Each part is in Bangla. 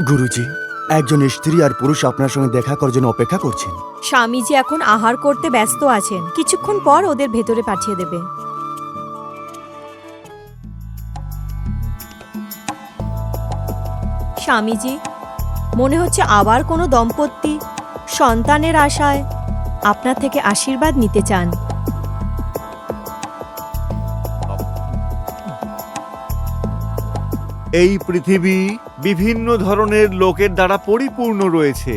গুরুজি, একজন স্ত্রী আর পুরুষ আপনার সঙ্গে দেখা করার জন্য অপেক্ষা করছেন। স্বামীজি এখন আহার করতে ব্যস্ত আছেন, কিছুক্ষণ পর ওদের ভেতরে পাঠিয়ে দেবে। স্বামীজি, মনে হচ্ছে আবার কোনো দম্পতি সন্তানের আশায় আপনার থেকে আশীর্বাদ নিতে চান। এই পৃথিবী বিভিন্ন ধরনের লোকের দ্বারা পরিপূর্ণ রয়েছে।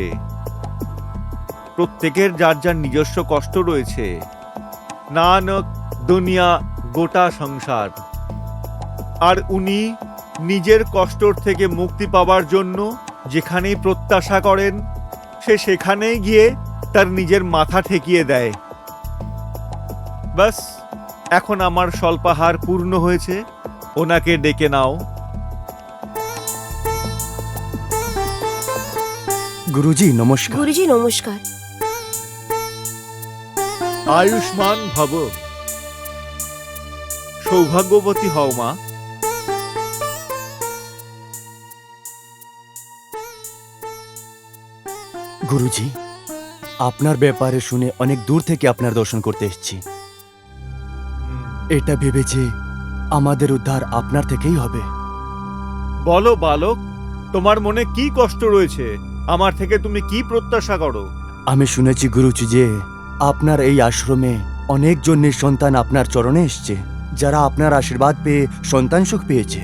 প্রত্যেকের যার যার নিজস্ব কষ্ট রয়েছে। নানক দুনিয়া গোটা সংসার। আর উনি নিজের কষ্টর থেকে মুক্তি পাওয়ার জন্য যেখানেই প্রত্যাশা করেন, সে সেখানেই গিয়ে তার নিজের মাথা ঠেকিয়ে দেয়। ব্যাস, এখন আমার স্বল্পাহার পূর্ণ হয়েছে, ওনাকে ডেকে নাও। গুরুজি নমস্কার। গুরুজি নমস্কার। আয়ুষ্মান ভব। সৌভাগ্যবতী হও মা। গুরুজি, আপনার ব্যাপারে শুনে অনেক দূর থেকে আপনার দর্শন করতে এসেছি। এটা ভেবেছি আমাদের উদ্ধার আপনার থেকেই হবে। বলো বালক, তোমার মনে কি কষ্ট রয়েছে? আমার থেকে তুমি কি প্রত্যাশা করো? আমি শুনেছি গুরুজি যে আপনার এই আশ্রমে অনেকজন নিঃসন্তান আপনার চরণে এসছে, যারা আপনার আশীর্বাদ পেয়ে সন্তান সুখ পেয়েছে।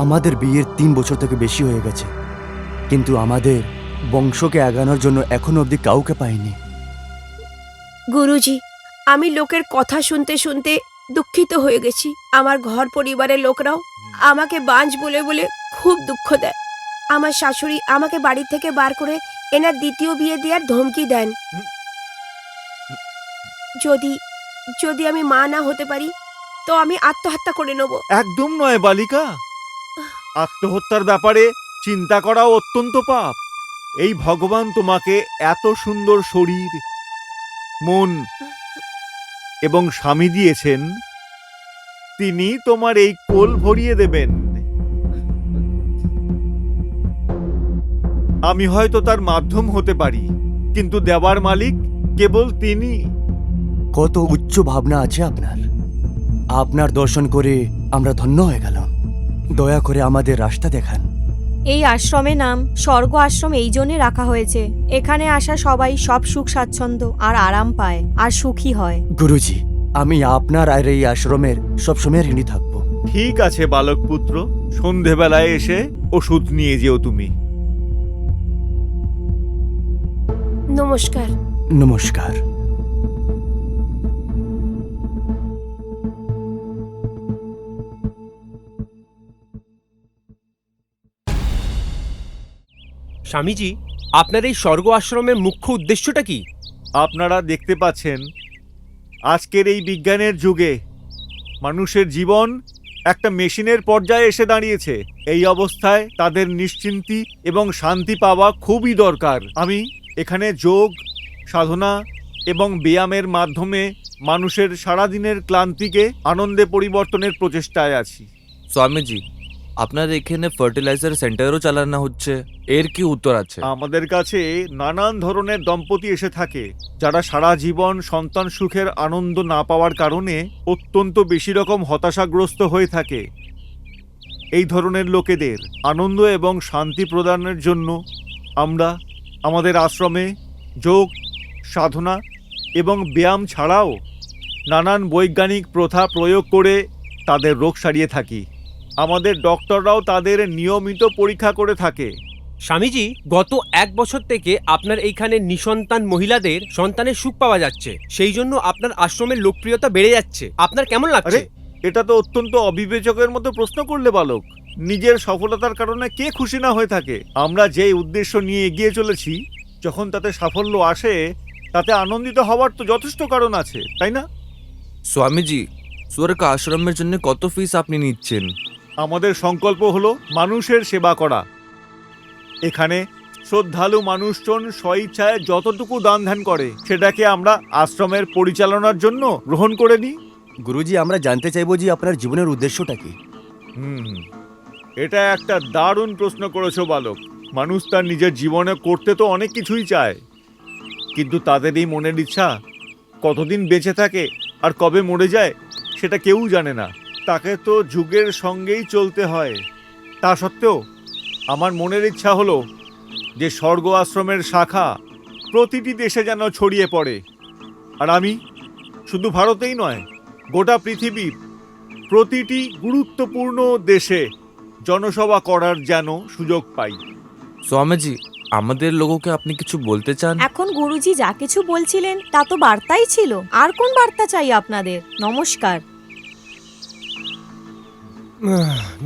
আমাদের বিয়ের 3 বছর থেকে বেশি হয়ে গেছে, কিন্তু আমাদের বংশকে আগানোর জন্য এখনো অবধি কাউকে পাইনি। গুরুজি, আমি লোকের কথা শুনতে শুনতে দুঃখিত হয়ে গেছি। আমার ঘর পরিবারের লোকরাও আমাকে বাঞ্জ বলে বলে খুব দুঃখ দেয়। আমার শাশুড়ি আমাকে বাড়ি থেকে বার করে এনার দ্বিতীয় বিয়ে দেওয়ার ধমকি দেন। যদি যদি আমি মা না হতে পারি তো আমি আত্মহত্যা করে নেব। একদম নয় বালিকা। আত্মহত্যার ব্যাপারে চিন্তা করাও অত্যন্ত পাপ। এই ভগবান তোমাকে এত সুন্দর শরীর, মন এবং স্বামী দিয়েছেন, তিনি তোমার এই কোল ভরিয়ে দেবেন। আমি হয়তো তার মাধ্যম হতে পারি, কিন্তু দেওয়ার মালিক কেবল তিনি। কত উচ্চ ভাবনা আছে আপনার। আপনার দর্শন করে আমরা ধন্য হয়ে গেলাম। দয়া করে আমাদের রাস্তা দেখান। এই আশ্রমের নাম স্বর্গ আশ্রম এই জন্যে রাখা হয়েছে। এখানে আসা সবাই সব সুখ স্বাচ্ছন্দ্য আর আরাম পায় আর সুখী হয়। গুরুজি, আমি আপনার আর এই আশ্রমের সবসময় ঋণী থাকবো। ঠিক আছে বালক পুত্র, সন্ধেবেলায় এসে ওষুধ নিয়ে যেও তুমি। নমস্কার। নমস্কার। স্বামীজি, আপনার এই স্বর্গ আশ্রমের মুখ্য উদ্দেশ্যটা কি? আপনারা দেখতে পাচ্ছেন, আজকের এই বিজ্ঞানের যুগে মানুষের জীবন একটা মেশিনের পর্যায়ে এসে দাঁড়িয়েছে। এই অবস্থায় তাদের নিশ্চিন্তি এবং শান্তি পাওয়া খুবই দরকার। আমি এখানে যোগ, সাধনা এবং ব্যায়ামের মাধ্যমে মানুষের সারাদিনের ক্লান্তিকে আনন্দে পরিবর্তনের প্রচেষ্টায় আছি। স্বামীজি, আপনার এখানে ফার্টিলাইজার সেন্টারও চালানো হচ্ছে, এর কি উত্তর আছে? আমাদের কাছে নানান ধরনের দম্পতি এসে থাকে, যারা সারা জীবন সন্তান সুখের আনন্দ না পাওয়ার কারণে অত্যন্ত বেশি রকম হতাশাগ্রস্ত হয়ে থাকে। এই ধরনের লোকেদের আনন্দ এবং শান্তি প্রদানের জন্য আমরা আমাদের আশ্রমে যোগ, সাধনা এবং ব্যায়াম ছাড়াও নানান বৈজ্ঞানিক প্রথা প্রয়োগ করে তাদের রোগ সারিয়ে থাকি। আমাদের ডক্টররাও তাদের নিয়মিত পরীক্ষা করে থাকে। স্বামীজি, গত 1 বছর থেকে আপনার এইখানে নিঃসন্তান মহিলাদের সন্তানের সুখ পাওয়া যাচ্ছে, সেই জন্য আপনার আশ্রমের লোকপ্রিয়তা বেড়ে যাচ্ছে। আপনার কেমন লাগছে? এটা তো অত্যন্ত অবিবেচকের মতো প্রশ্ন করলে বালক। নিজের সফলতার কারণে কে খুশি না হয়ে থাকে? আমরা যে উদ্দেশ্য নিয়ে এগিয়ে চলেছি, যখন তাতে সাফল্য আসে, তাতে আনন্দিত হওয়ার তো যথেষ্ট কারণ আছে, তাই না? স্বামীজি, স্বর্গ আশ্রমের জন্য কত ফিস আপনি নিচ্ছেন? আমাদের সংকল্প হলো মানুষের সেবা করা। এখানে শ্রদ্ধালু মানুষজন স্বইচ্ছায় যতটুকু দান ধ্যান করে, সেটাকে আমরা আশ্রমের পরিচালনার জন্য গ্রহণ করে নিই। গুরুজি, আমরা জানতে চাইবো যে আপনার জীবনের উদ্দেশ্যটা কি। এটা একটা দারুণ প্রশ্ন করেছো বালক। মানুষ তার নিজের জীবনে করতে তো অনেক কিছুই চায়, কিন্তু তাদের এই মনের ইচ্ছা কতদিন বেঁচে থাকে আর কবে মরে যায় সেটা কেউ জানে না। তাকে তো যুগের সঙ্গেই চলতে হয়। তা সত্ত্বেও আমার মনের ইচ্ছা হলো যে স্বর্গ আশ্রমের শাখা প্রতিটি দেশে যেন ছড়িয়ে পড়ে, আর আমি শুধু ভারতেই নয়, গোটা পৃথিবীর প্রতিটি গুরুত্বপূর্ণ দেশে জনসভা করার যেন সুযোগ পাই। স্বামীজি, আমাদের লোককে আপনি কিছু বলতে চান? এখন গুরুজি যা কিছু বলছিলেন তা তো বার্তাই ছিল, আর কোন বার্তা চাই আপনাদের? নমস্কার।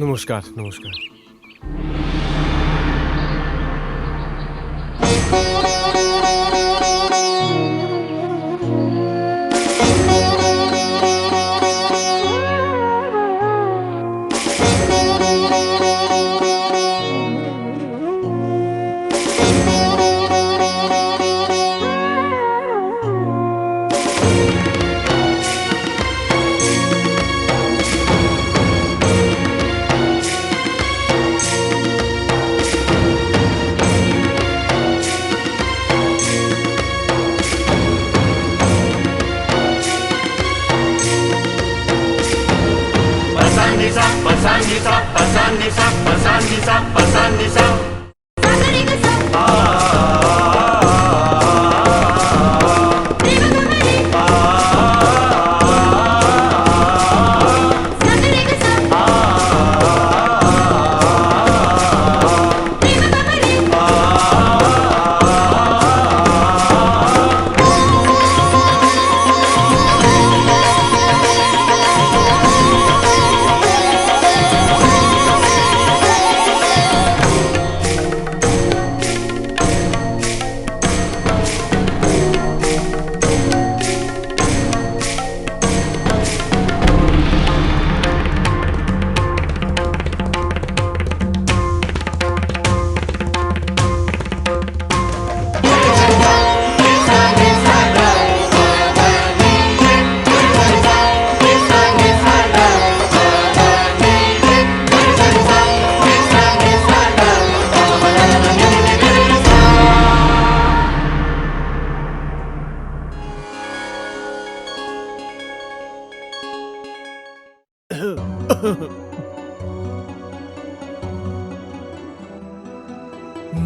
নমস্কার নমস্কার।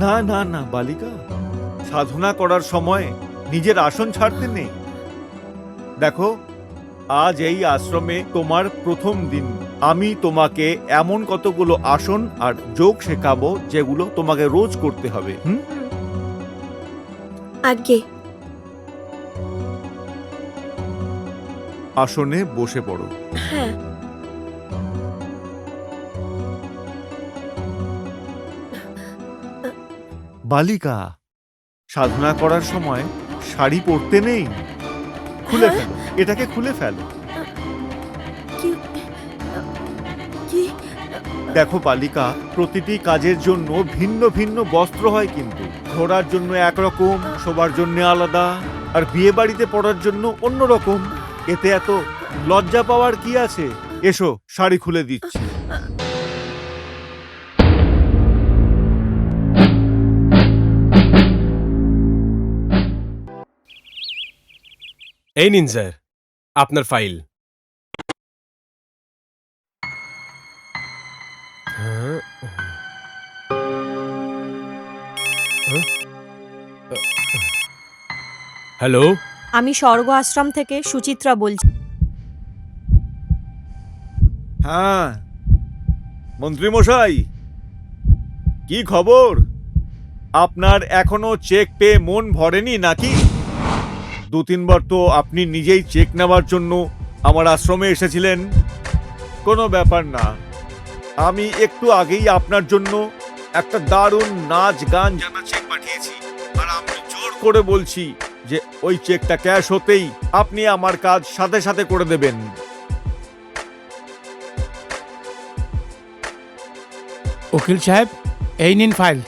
না না না বালিকা, সাধনা করার সময় নিজের আসন ছাড়তে নেই। দেখো, আজ এই আশ্রমে তোমার প্রথম দিন। আমি তোমাকে এমন কতগুলো আসন আর যোগ শেখাবো যেগুলো তোমাকে রোজ করতে হবে। আগে আসনে বসে পড়ো। হ্যাঁ। বালিকা, সাধনা করার সময় শাড়ি পরতে নেই। খুলে হ্যাঁ? ফেলো, এটাকে খুলে ফেলো। কি কি দেখো বালিকা, প্রতিটি কাজের জন্য ভিন্ন ভিন্ন বস্ত্র হয়, কিন্তু ঘোরার জন্য একরকম, শোবার জন্য আলাদা, আর বিয়ে বাড়িতে পড়ার জন্য অন্যরকম। এতে এত লজ্জা পাওয়ার কি আছে? এসো, শাড়ি খুলে দিচ্ছি। এই নিন স্যার আপনার ফাইল। হ্যালো, আমি স্বর্গ আশ্রম থেকে সুচিত্রা বলছি। হ্যাঁ, মন্ত্রী মশাই, কি খবর? আপনার এখনো চেক পেয়ে মন ভরেনি নাকি? 2-3 বার তো আপনি নিজেই চেক নেওয়ার জন্য আমার আশ্রমে এসেছিলেন। কোনো ব্যাপার না, আমি একটু আগেই আপনার জন্য একটা দারুণ নাচ গান জানা চেক পাঠিয়েছি, আর আমি জোর করে বলছি যে ওই চেকটা ক্যাশ হতেই আপনি আমার কাজ সাথে সাথে করে দেবেন। উকিল সাহেব, এই নিন ফাইল।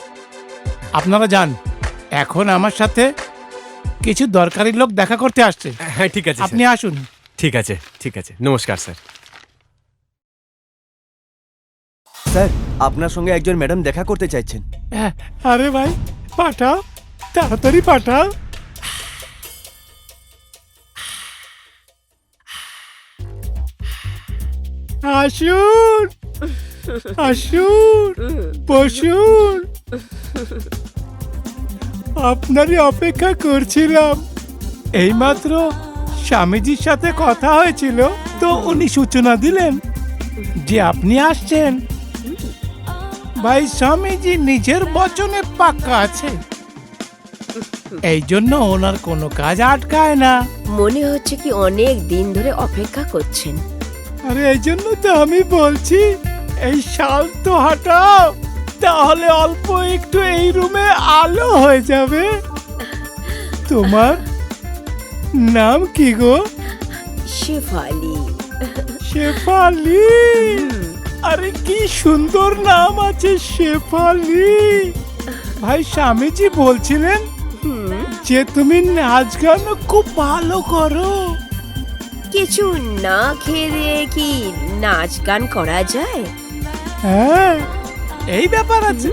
আপনারা যান, এখন আমার সাথে কিছু দরকারি লোক দেখা করতে আসছে। হ্যাঁ ঠিক আছে আপনি স্যার। আসুন। ঠিক আছে ঠিক আছে, নমস্কার স্যার। স্যার, আপনার সঙ্গে একজন ম্যাডাম দেখা করতে চাইছেন। আরে ভাই, পাঠাও, তাড়াতাড়ি পাঠাও। আসুন, আসুন, বসুন। আপনারই অপেক্ষা করছিলাম। এইমাত্র স্বামীজির সাথে কথা হয়েছিল, তো উনি সূচনা দিলেন যে আপনি আসছেন। ভাই, স্বামীজি নিজের বচনে পাক্কা আছে, এই জন্য ওনার কোনো কাজ আটকায় না। মনে হচ্ছে কি অনেক দিন ধরে অপেক্ষা করছেন। আরে এই জন্য তো আমি বলছি, এই শাল তো হাঁটাও, তাহলে অল্প একটু এই রুমে আলো হয়ে যাবে। তোমার নাম কি গো? শেফালি। শেফালি? আরে কি সুন্দর নাম আছে, শেফালি। ভাই, স্বামীজি বলছিলেন যে তুমি নাচ গান খুব ভালো করো। কিছু না খেয়ে দিয়ে কি নাচ গান করা যায়? হ্যাঁ, এই ব্যাপার আছে।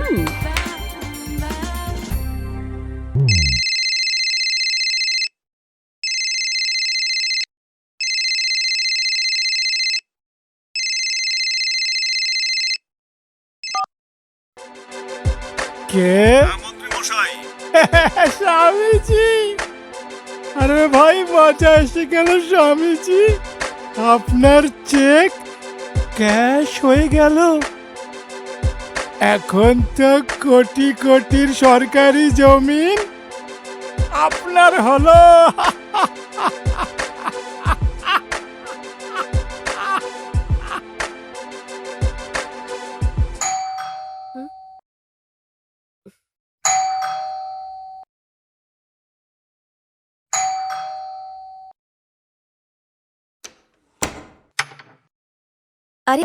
কে? মন্ত্রী মশাই, স্বামীজি। আরে ভাই, মজা এসে গেল স্বামীজি। আপনার চেক ক্যাশ হয়ে গেল। এখন তো কোটি কোটির সরকারি জমিন আপনার হলো। আরে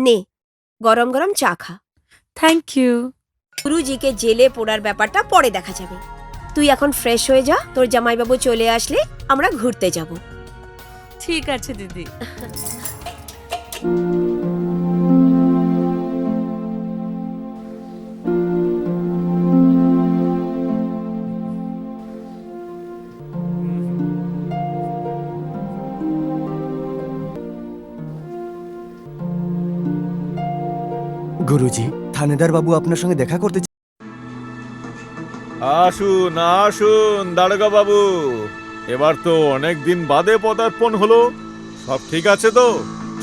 নে, গরম গরম চা খা। Thank you. গুরুজিকে জেলে পোড়ার ব্যাপারটা পরে দেখা যাবে। তুই এখন ফ্রেশ হয়ে যা, তোর জামাইবাবু চলে আসলে আমরা ঘুরতে যাব। ঠিক আছে দিদি। গুরুজি, থানেদার বাবু আপনার সঙ্গে দেখা করতে আসুন আসুন দারোগা বাবু, এবার তো অনেক দিন বাদে পদার্পণ হলো। সব ঠিক আছে তো?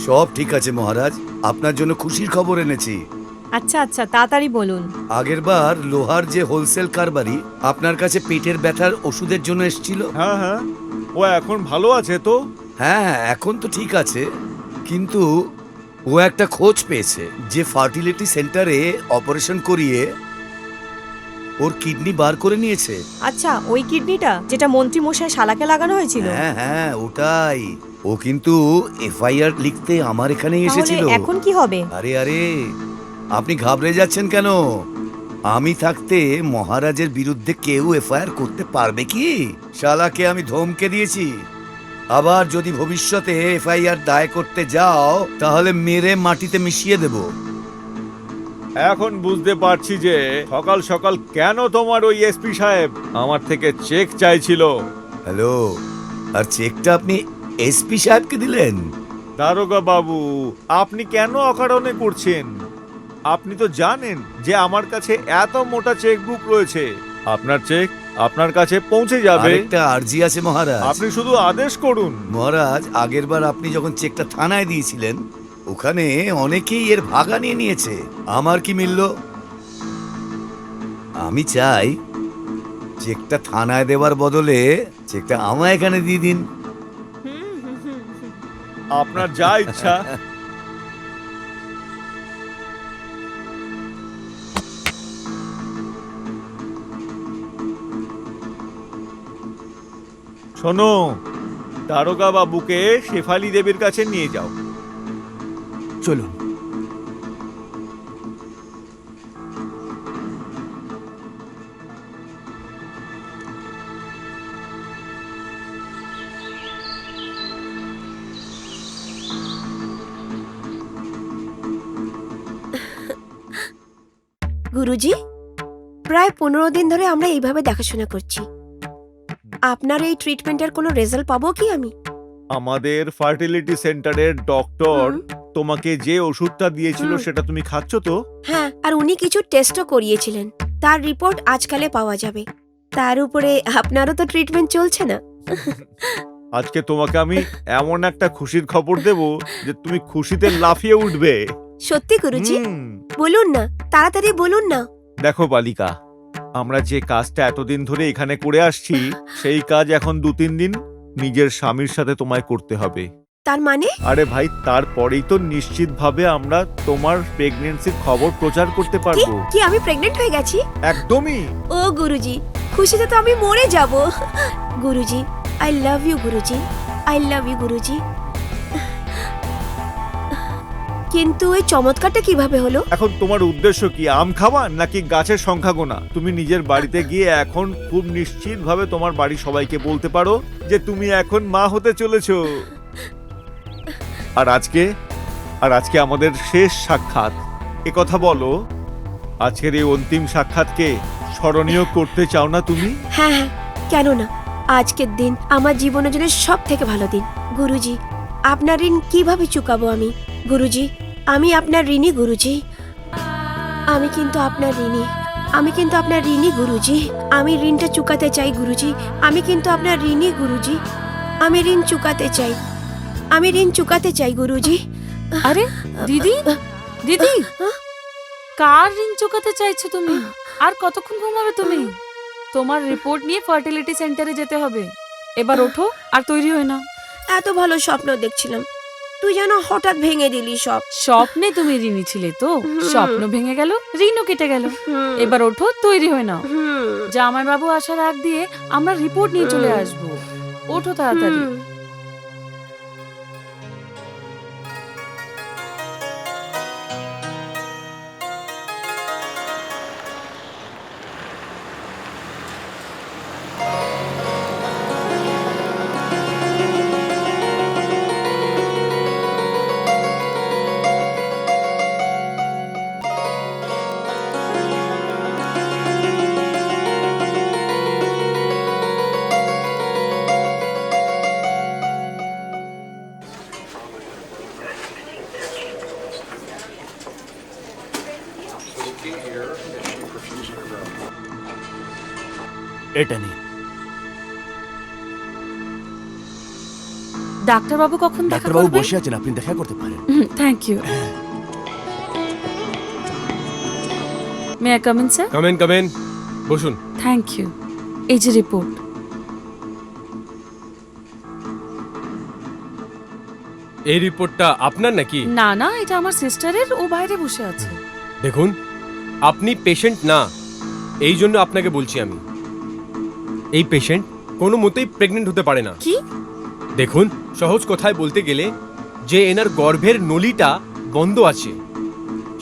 সব ঠিক আছে মহারাজ, আপনার জন্য খুশির খবর এনেছি। আচ্ছা আচ্ছা, তাড়াতাড়ি বলুন। আগেরবার লোহার যে হোলসেল কারবারি আপনার কাছে পেটের ব্যথার ওষুধের জন্য এসেছিল। হ্যাঁ হ্যাঁ, ও এখন ভালো আছে তো? হ্যাঁ, এখন তো ঠিক আছে, কিন্তু ও একটা খোঁজ পেয়েছে যে ফার্টিলিটি সেন্টারে অপারেশন করিয়ে ওর কিডনি বার করে নিয়েছে। আচ্ছা, ওই কিডনিটা যেটা মন্ত্রী মশাই শালাকে লাগানো হয়েছিল? হ্যাঁ হ্যাঁ, ওটাই। ও কিন্তু এফআইআর লিখতে আমার এখানেই তাহলে এসেছিল। এখন কি হবে? আরে আরে, আপনি ঘাবড়ে যাচ্ছেন কেন? আমি থাকতে মহারাজের বিরুদ্ধে কেউ এফআইআর করতে পারবে কি? শালাকে আমি ধমকে দিয়েছি, আবার যদি ভবিষ্যতে এফআইআর দায় করতে যাও তাহলে মেরে মাটিতে মিশিয়ে দেব। এখন বুঝতে পারছি যে সকাল সকাল কেন তোমার ওই এসপি সাহেব আমার থেকে চেক চাইছিল। হ্যালো, আর চেকটা আপনি এসপি সাহেবকে দিলেন? দারোগা বাবু, আপনি কেন অকারণে করছেন? আপনি তো জানেন যে আমার কাছে এত মোটা চেকবুক রয়েছে। আপনার চেক আপনার কাছে পৌঁছে যাবে। আরেকটা আরজি আছে মহারাজ। আপনি শুধু আদেশ করুন। মহারাজ, আগেরবার আপনি যখন চেকটা থানায় দিয়েছিলেন ওখানে অনেকেই এর ভাগা নিয়ে নিয়েছে। আমার কি মিলল? আমি চাই চেকটা থানায় দেওয়ার বদলে চেকটা আমায় এখানে দিয়ে দিন। আপনার যা ইচ্ছা। শোনো, দারোগা বাবুকে শেফালি দেবীর কাছে নিয়ে যাও। চলুন। গুরুজি, প্রায় 15 দিন ধরে আমরা এইভাবে দেখাশোনা করছি। আপনার এই ট্রিটমেন্টের কোনো রেজাল্ট পাবো কি আমি? আমাদের ফার্টিলিটি সেন্টারের ডক্টর হুম। তোমাকে যে ওষুধটা দিয়েছিল হুম। সেটা তুমি খাচ্ছ তো? হ্যাঁ, আর উনি কিছু টেস্টও করিয়েছিলেন, তার রিপোর্ট আজকালে পাওয়া যাবে। তার উপরে আপনারও তো ট্রিটমেন্ট চলছে না। আজকে তোমাকে আমি এমন একটা খুশির খবর দেব যে তুমি খুশিতে লাফিয়ে উঠবে। সত্যি গুরুজি? হুম। বলুন না, তাড়াতাড়ি বলুন না। দেখো বালিকা, আমরা যে কাজটা এতদিন ধরে এখানে করে আসছি সেই কাজ এখন 2-3 দিন নিজের স্বামীর সাথে তোমায় করতে হবে। তার মানে? আরে ভাই, তারপরেই তো নিশ্চিতভাবে আমরা তোমার প্রেগন্যান্সির খবর প্রচার করতে কি পারবো। কি আমি প্রেগনেন্ট হয়ে গেছি? একদমই। ও গুরুজি, খুশিতে তো আমি মরে যাব। Guruji, I love you Guruji, I love you Guruji. কিন্তু এই চমৎকারটা কিভাবে হলো? এখন তোমার উদ্দেশ্য কি, আম খাওয়া নাকি গাছের সংখ্যা গোনা? তুমি নিজের বাড়িতে গিয়ে এখন খুব নিশ্চিতভাবে তোমার বাড়ির সবাইকে বলতে পারো যে তুমি এখন মা হতে চলেছো। আর আজকে আমাদের শেষ সাক্ষাৎ। এ কথা বলো, আজকের এই অন্তিম সাক্ষাৎকে স্মরণীয় করতে চাও না তুমি? হ্যাঁ হ্যাঁ, কেন না। আজকের দিন আমার জীবনের জন্য সব থেকে ভালো দিন। গুরুজি, আপনার ঋণ কিভাবে চুকাবো আমি? গুরুজি, আমি আপনার ঋণী গুরুজি। আমি কিন্তু আপনার ঋণী, আমি কিন্তু আপনার ঋণী গুরুজি। আমি ঋণটা চুকাতে চাই গুরুজি। আমি কিন্তু আপনার ঋণী গুরুজি। আমি ঋণ চুকাতে চাই, আমি ঋণ চুকাতে চাই গুরুজি। আরে দিদি, দিদি, কার ঋণ চুকাতে চাইছো তুমি? আর কতক্ষণ ঘুমাবে তুমি? তোমার রিপোর্ট নিয়ে ফার্টিলিটি সেন্টারে যেতে হবে। এবার ওঠো আর তৈরি হয়ে নাও। এত ভালো স্বপ্ন দেখছিলাম, তুই যেন হঠাৎ ভেঙে দিলি সব। স্বপ্নে তুমি ঋণী ছিলে তো, স্বপ্ন ভেঙে গেল, ঋণও কেটে গেল। এবার ওঠো, তৈরি হয়ে নাও। জামাইবাবু আসার আগ দিয়ে আমরা রিপোর্ট নিয়ে চলে আসবো। ওঠো তাড়াতাড়ি। এটা নিন। ডাক্তারবাবু কখন দেখা ডাক্তারবাবু করবে? বসে আছেন, আপনি দেখা করতে পারেন। Thank you. May I come in sir? Come in বসুন। Thank you. এই যে রিপোর্ট। এই রিপোর্টটা আপনার নাকি? না না, এটা আমার সিস্টারের, ও বাইরে বসে আছে। দেখুন, আপনি পেশেন্ট না, এই জন্য আপনাকে বলছি আমি, এই পেশেন্ট কোনো মতেই প্রেগনেন্ট হতে পারে না। কি? দেখুন, সহজ কথায় বলতে গেলে যে এনার গর্ভের নলিটা বন্ধ আছে,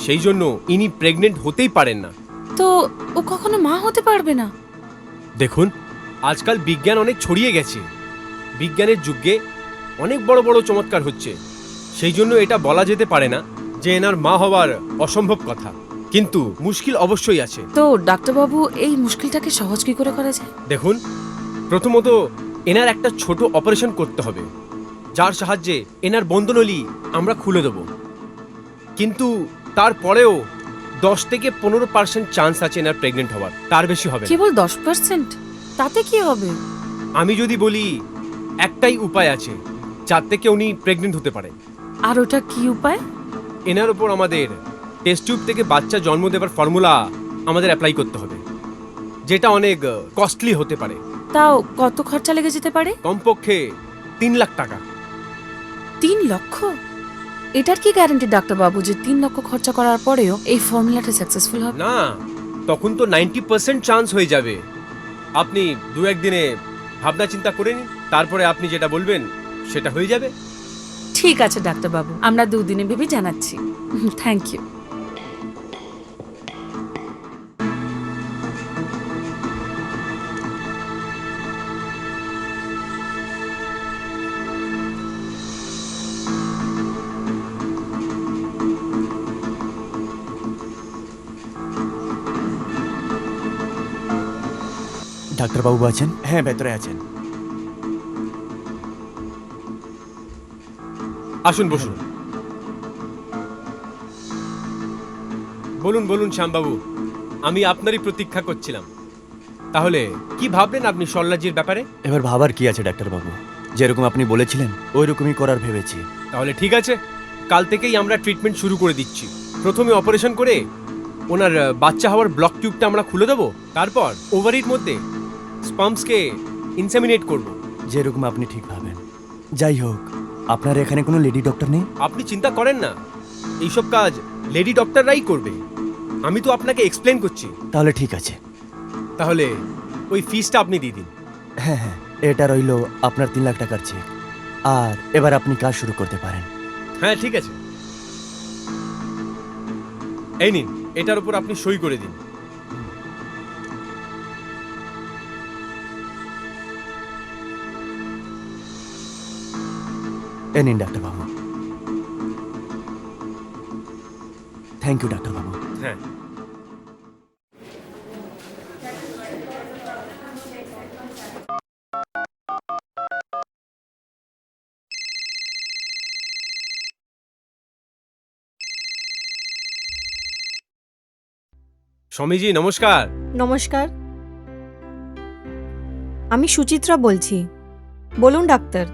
সেই জন্য ইনি প্রেগনেন্ট হতেই পারেন না। তো ও কখনো মা হতে পারবে না? দেখুন, আজকাল বিজ্ঞান অনেক ছড়িয়ে গেছে, বিজ্ঞানের যুগে অনেক বড় বড় চমৎকার হচ্ছে, সেই জন্য এটা বলা যেতে পারে না যে এনার মা হওয়ার অসম্ভব কথা, কিন্তু মুশকিল অবশ্যই আছে। তো ডাক্তারবাবু, এই মুশকিলটাকে সহজ কি করে করা যায়? দেখুন, প্রথমত এনার একটা ছোট অপারেশন করতে হবে, যার সাহায্যে এনার বন্ধনলী আমরা খুলে দেব। কিন্তু তারপরেও 10 থেকে 15% চান্স আছে এনার প্রেগনেন্ট হওয়ার, তার বেশি হবে না। কেবল 10%? তাতে কি হবে? আমি যদি বলি একটাই উপায় আছে যার থেকে উনি প্রেগনেন্ট হতে পারেন। আর ওটা কি উপায়? এনার উপর আমাদের টেস্ট টিউব থেকে বাচ্চা জন্ম দেবার ফর্মুলা আমাদের অ্যাপ্লাই করতে হবে, যেটা অনেক কস্টলি হতে পারে। তাও কত খরচা লেগে যেতে পারে? কমপক্ষে 3 লাখ টাকা। 3 লক্ষ? এটার কি গ্যারান্টি ডাক্তারবাবু যে 3 লক্ষ খরচা করার পরেও এই ফর্মুলাটা সাকসেসফুল হবে? না, তখন তো 90% চান্স হয়ে যাবে। আপনি 2-1 দিনে ভাবনা চিন্তা করে নিন। তারপরে আপনি যেটা বলবেন সেটা হয়ে যাবে। ঠিক আছে ডাক্তারবাবু, আমরা দুদিনে ভেবে জানাচ্ছি। Thank you. ডাক্তারবাবু আছেন? হ্যাঁ, ভেতরে আছেন। আসুন, বসুন। বলুন বলুন শ্যামবাবু, আমি আপনারই প্রতীক্ষা করছিলাম। তাহলে কি ভাবলেন আপনি সরলাজির ব্যাপারে? এবার ভাবার কি আছে ডাক্তারবাবু, যেরকম আপনি বলেছিলেন ওই রকমই করার ভেবেছি। তাহলে ঠিক আছে, কাল থেকেই আমরা ট্রিটমেন্ট শুরু করে দিচ্ছি। প্রথমে অপারেশন করে ওনার বাচ্চা হওয়ার ব্লক টিউবটা আমরা খুলে দেবো, তারপর ওভারির মধ্যে স্পাম্পসকে ইনসেমিনেট করব। যেরকম আপনি ঠিক ভাবেন। যাই হোক, আপনার এখানে কোনো লেডি ডক্টর নেই? আপনি চিন্তা করেন না, এইসব কাজ লেডি ডক্টররাই করবে। আমি তো আপনাকে এক্সপ্লেন করছি। তাহলে ঠিক আছে। তাহলে ওই ফিসটা আপনি দিয়ে দিন। হ্যাঁ হ্যাঁ, এটা রইল আপনার 3 লাখ টাকার চেক। আর এবার আপনি কাজ শুরু করতে পারেন। হ্যাঁ ঠিক আছে, এই নিন, এটার উপর আপনি সই করে দিন। এ নিন ডাক্তারবাবু। থ্যাংক ইউ ডাক্তারবাবু। হ্যাঁ, স্বামীজি নমস্কার। নমস্কার, আমি সুচিত্রা বলছি। বলুন ডাক্তার,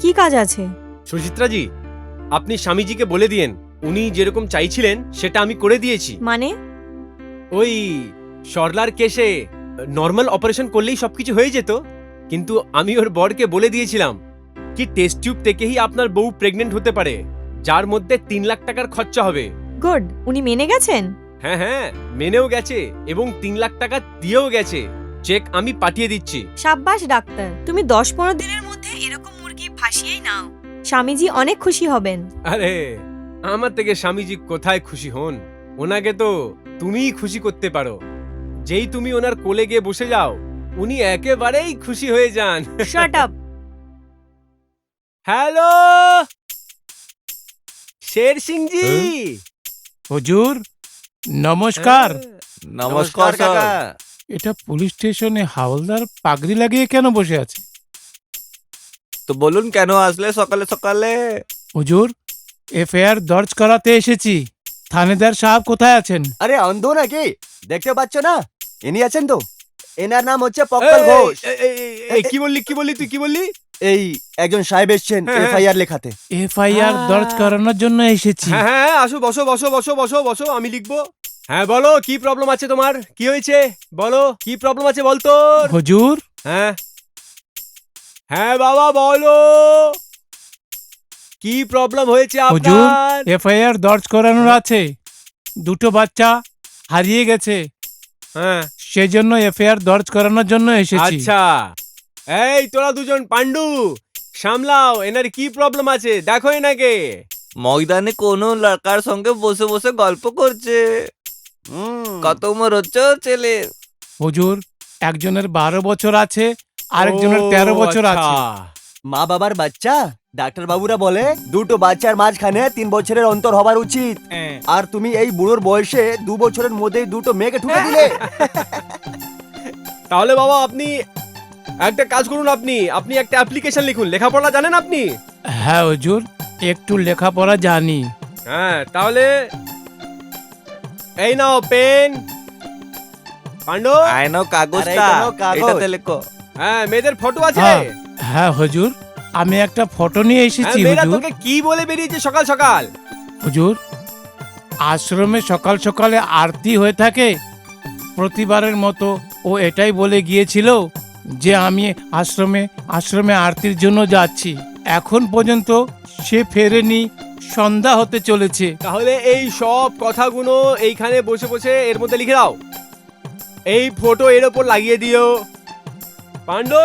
কি কাজ আছে? সুচিত্রাজি, আপনি স্বামীজিকে বলে দিয়েন উনি যেরকম চাইছিলেন সেটা আমি করে দিয়েছি। মানে? ওই সরলার কেসে নর্মাল অপারেশন করলেই সবকিছু হয়ে যেত, কিন্তু আমি ওর বরকে বলে দিয়েছিলাম কি টেস্ট টিউব থেকেই আপনার বউ প্রেগনেন্ট হতে পারে, যার মধ্যে 3 লাখ টাকার খরচা হবে। গুড, উনি মেনে গেছেন? হ্যাঁ হ্যাঁ, মেনেও গেছে এবং 3 লাখ টাকা দিয়েও গেছে। চেক আমি পাঠিয়ে দিচ্ছি। সাব্বাস ডাক্তার, তুমি 10-15 দিনের মধ্যে এরকম মুরগি ফাঁসিয়েই নাও। স্বামীজি অনেক খুশি হবেন। আরে আমার থেকে স্বামীজি কোথায় খুশি হন, ওনাকে তো তুমিই খুশি করতে পারো। যেই তুমি ওনার কোলে গিয়ে বসে যাও, উনি একেবারেই খুশি হয়ে যান। Shut up. হ্যালো শের সিং জি। হুজুর নমস্কার। নমস্কার কাকা। এটা পুলিশ স্টেশনে হাওলদার পাগড়ি লাগিয়ে কেন বসে আছে? তো বলুন কেন আসলে সকালে সকালে? হুজুর, এফআইআর দর্জ করাতে এসেছি। থানেদার সাহেব কোথায় আছেন? আরে অন্ধ নাকি? দেখতে পাচ্ছ না? ইনি আছেন তো। এনার নাম হচ্ছে পক্কল ঘোষ। কি বললি তুই কি বললি? এই একজন সাহেব এসছেন হ্যাঁ, হ্যাঁ। এফআইআর লেখাতে। এফআইআর দর্জ করানোর জন্য এসেছি। হ্যাঁ হ্যাঁ, আসো, বসো বসো বসো বসো বসো, আমি লিখবো। হ্যাঁ বলো, কি প্রবলেম আছে তোমার? কি হয়েছে বলো, কি প্রবলেম আছে বল তোর। হুজুর, হ্যাঁ হ্যাঁ বাবা বলো, কি প্রবলেম হয়েছে হুজুর, আপনার? এফআইআর দর্জ করানোর আছে। 2টো বাচ্চা হারিয়ে গেছে, হ্যাঁ সেজন্য এফআইআর দর্জ করানোর জন্য এসেছি। আচ্ছা, এই তোরা দুজন পান্ডু সামলাও, এনার কি প্রবলেম আছে দেখো এনাকে। ময়দানে কোনো লড়কার সঙ্গে বসে বসে গল্প করছে। কত উমর হচ্ছে ওর ছেলের? হুজুর, একজনের 12 বছর আছে, আরেকজনের 13 বছর ও, আছে। আচ্ছা। মা বাবার বাচ্চা? ডাক্তার বাবুরা বলে 2টো বাচ্চার মাঝখানে 3 বছরের অন্তর হবার উচিত। হ্যাঁ। আর তুমি এই বুড়োর বয়সে 2 বছরের মধ্যেই 2টো মেয়েকে ঠুকে দিলে। তাহলে বাবা আপনি একটা কাজ করুন, আপনি একটা অ্যাপ্লিকেশন লিখুন। লেখাপড়া জানেন আপনি? হ্যাঁ হুজুর, একটু লেখাপড়া জানি। হ্যাঁ, তাহলে এই নাও পেন। পান্ডু, আয়নো কাগজটা, আরে এটা নাও কাগজ। এটাতে লেখো। হ্যাঁ মেয়েদের ফটো আছে। হ্যাঁ হ্যাঁ হুজুর, আমি একটা ফটো নিয়ে হ্যাঁ, এসেছি। মেয়েরা হুজুর, তোকে কি বলে বেরিয়েছে সকাল সকাল? হুজুর, আশ্রমে সকাল সকালে আরতি হয়ে থাকে। প্রতিবারের মতো ও এটাই বলে গিয়েছিল যে আমি আশ্রমে আরতির জন্য যাচ্ছি। এখন পর্যন্ত সে ফেরেনি, সন্ধ্যা হতে চলেছে। তাহলে এই সব কথাগুলো এইখানে বসে বসে এর মধ্যে লিখে দাও। এই ফটো এর ওপর লাগিয়ে দিও। পান্ডু,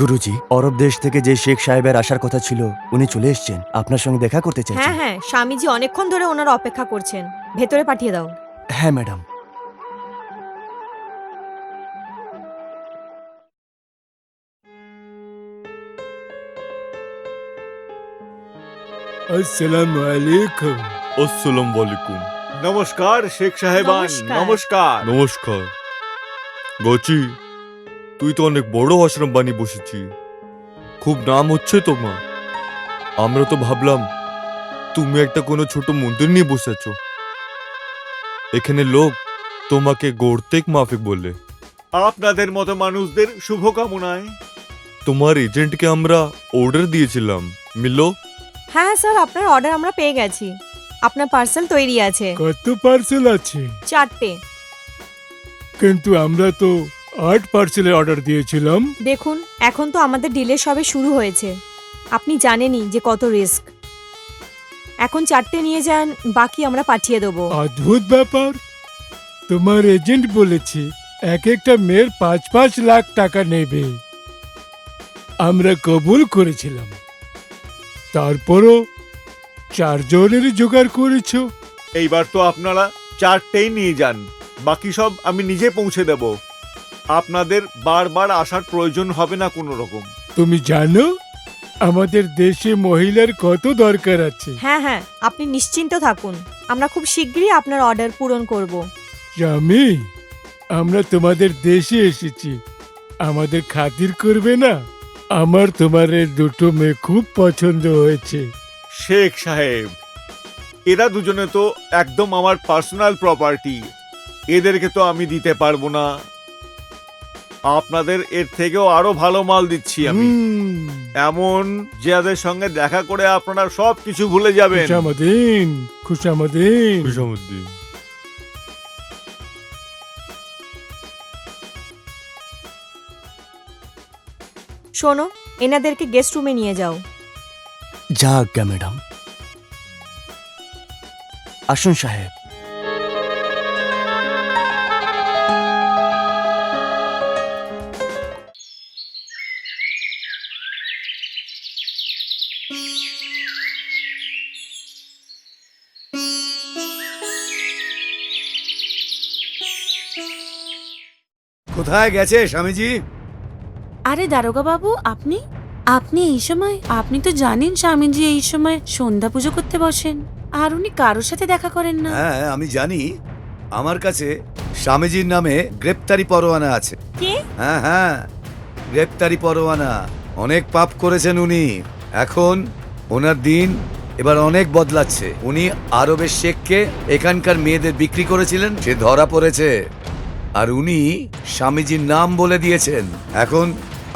গুরুজি, আরব দেশ থেকে যে শেখ সাহেবের আসার কথা ছিল উনি চলে এসেছেন, আপনার সঙ্গে দেখা করতে হ্যাঁ চাইছেন। হ্যাঁ, স্বামীজি অনেকক্ষণ ধরে ওনার অপেক্ষা করছেন, ভেতরে পাঠিয়ে দাও। হ্যাঁ ম্যাডাম। আসসালামু আলাইকুম। আসসালামু আলাইকুম। নমস্কার শেখ সাহেবান, নমস্কার। নমস্কার। নমস্কার। গচি, তুই তো অনেক বড় আশ্রম বানিয়ে বসেছি, খুব নাম হচ্ছে তোমার। আমরা তো ভাবলাম তুমি একটা কোনো ছোট মন্দির নিয়ে বসে আছো। এখানে লোক তোমাকে গোর্তেক মাফিক বলে। আপনাদের মতো মানুষদের শুভকামনায়। তোমার এজেন্টকে আমরা অর্ডার দিয়েছিলাম, মিললো? হ্যাঁ স্যার, আপনার অর্ডার আমরা পেয়ে গেছি। আপনার পার্সেল তৈরি আছে। কত পার্সেল আছে? 4টে। কিন্তু আমরা তো 8 পার্সেলের অর্ডার দিয়েছিলাম। দেখুন, এখন তো আমাদের ডিলে সবে শুরু হয়েছে, আপনি জানেনই যে কত রিস্ক। এখন 4টে নিয়ে যান, বাকি আমরা পাঠিয়ে দেবো। অদ্ভুত ব্যাপার, তোমার এজেন্ট বলেছে এক একটা মেয়ের 5-5 লাখ টাকা নেবে। আমরা কবুল করেছিলাম, তারপরও 4 জনের জোগাড় করেছো। এইবার তো আপনারা 4টেই নিয়ে যান, বাকি সব আমি নিজে পৌঁছে দেব। আপনাদের বারবার আসার প্রয়োজন হবে না কোনো রকম। তুমি জানো আমাদের দেশে মহিলার কত দরকার আছে। হ্যাঁ হ্যাঁ, আপনি নিশ্চিন্ত থাকুন, আমরা খুব শীঘ্রই আপনার অর্ডার পূরণ করব। স্বামী, আমরা তোমাদের দেশে এসেছি, আমাদের খাতির করবে না? আমার তোমার এই দুটো মেয়ে খুব পছন্দ হয়েছে। শেখ সাহেব, এরা দুজনে তো একদম আমার পার্সোনাল প্রপার্টি, এদেরকে তো আমি দিতে পারবো না। আপনাদের এর থেকেও আরো ভালো মাল দিচ্ছি আমি, এমন যাদের সঙ্গে দেখা করে আপনারা সব কিছু ভুলে যাবেন। খুশামদিন, খুশামদিন। খুশামুদ্দিন। শোনো, এনাদেরকে গেস্ট রুমে নিয়ে যাও। যা আজ্ঞা ম্যাডাম। আসুন সাহেব। কোথায় গেছে স্বামীজি? আরে দারোগা বাবু, আপনি আপনি এই সময়? আপনি তো জানেন স্বামীজি এই সময় সন্ধ্যা পুজো করতে বসেন, আর উনি কারোর সাথে দেখা করেন না। হ্যাঁ আমি জানি, আমার কাছে স্বামীজির নামে গ্রেপ্তারি পরোয়ানা আছে। কে? হ্যাঁ হ্যাঁ, গ্রেপ্তারি পরোয়ানা। অনেক পাপ করেছেন উনি, এখন ওনার দিন এবার অনেক বদলাচ্ছে। উনি আরবের শেখকে এখানকার মেয়েদের বিক্রি করেছিলেন, সে ধরা পড়েছে। আর উনি স্বামীজির নাম বলে দিয়েছেন, এখন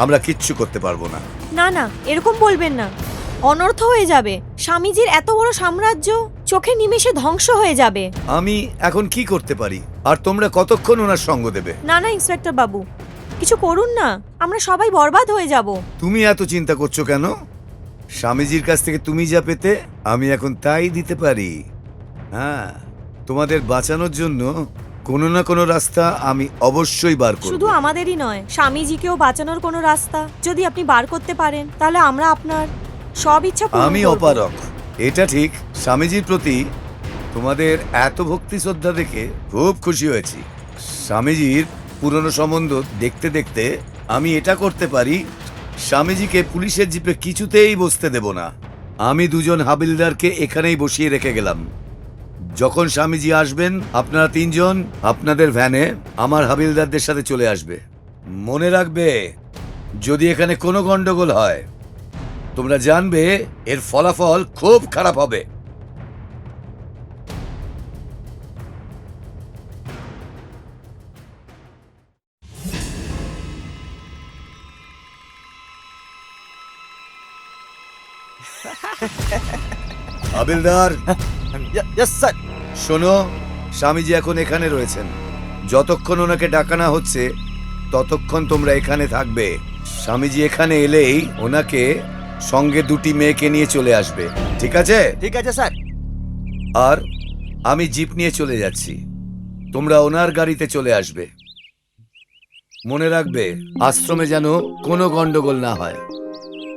আমরা কিচ্ছু করতে পারবো না। না না, এরকম বলবেন না, অনর্থ হয়ে যাবে। স্বামীজির এত বড় সাম্রাজ্য চোখে নিমেষে ধ্বংস হয়ে যাবে। আমি এখন কি করতে পারি? আর তোমরা কতক্ষণ ওনার সঙ্গ দেবে? না না ইন্সপেক্টর বাবু, কিছু করুন না, আমরা সবাই বরবাদ হয়ে যাব। তুমি এত চিন্তা করছো কেন? স্বামীজির কাছ থেকে তুমি যা পেতে আমি এখন তাই দিতে পারি। হ্যাঁ, তোমাদের বাঁচানোর জন্য কোনো না কোনো রাস্তা আমি অবশ্যই বার করব। শুধু আমাদেরই নয়, স্বামীজিকেও বাঁচানোর কোনো রাস্তা যদি আপনি বার করতে পারেন, তাহলে আমরা আপনার সব ইচ্ছা পূরণ আমি করব। অপারক, এটা ঠিক। স্বামীজির প্রতি তোমাদের এত ভক্তি শ্রদ্ধা দেখে খুব খুশি হয়েছি। স্বামীজির পুরনো সম্বন্ধ দেখতে দেখতে আমি এটা করতে পারি, স্বামীজিকে পুলিশের জিপে কিছুতেই বসতে দেব না। আমি 2 জন হাবিলদারকে এখানেই বসিয়ে রেখে গেলাম। যখন স্বামীজি আসবেন আপনারা 3 জন আপনাদের ভ্যানে আমার হাবিলদারদের সাথে চলে আসবে। মনে রাখবে, যদি এখানে কোনো গন্ডগোল হয় তোমরা জানবে এর ফলাফল খুব খারাপ হবে। হাবিলদার, স্যার। শোনো, স্বামীজি এখন এখানে রয়েছেন। যতক্ষণ ওনাকে ডাকানো হচ্ছে ততক্ষণ তোমরা এখানে থাকবে। স্বামীজি এখানে এলেই ওনাকে সঙ্গে 2টি মেয়েকে নিয়ে চলে আসবে, ঠিক আছে? ঠিক আছে স্যার। আর আমি জিপ নিয়ে চলে যাচ্ছি, তোমরা ওনার গাড়িতে চলে আসবে। মনে রাখবে আশ্রমে যেন কোনো গন্ডগোল না হয়,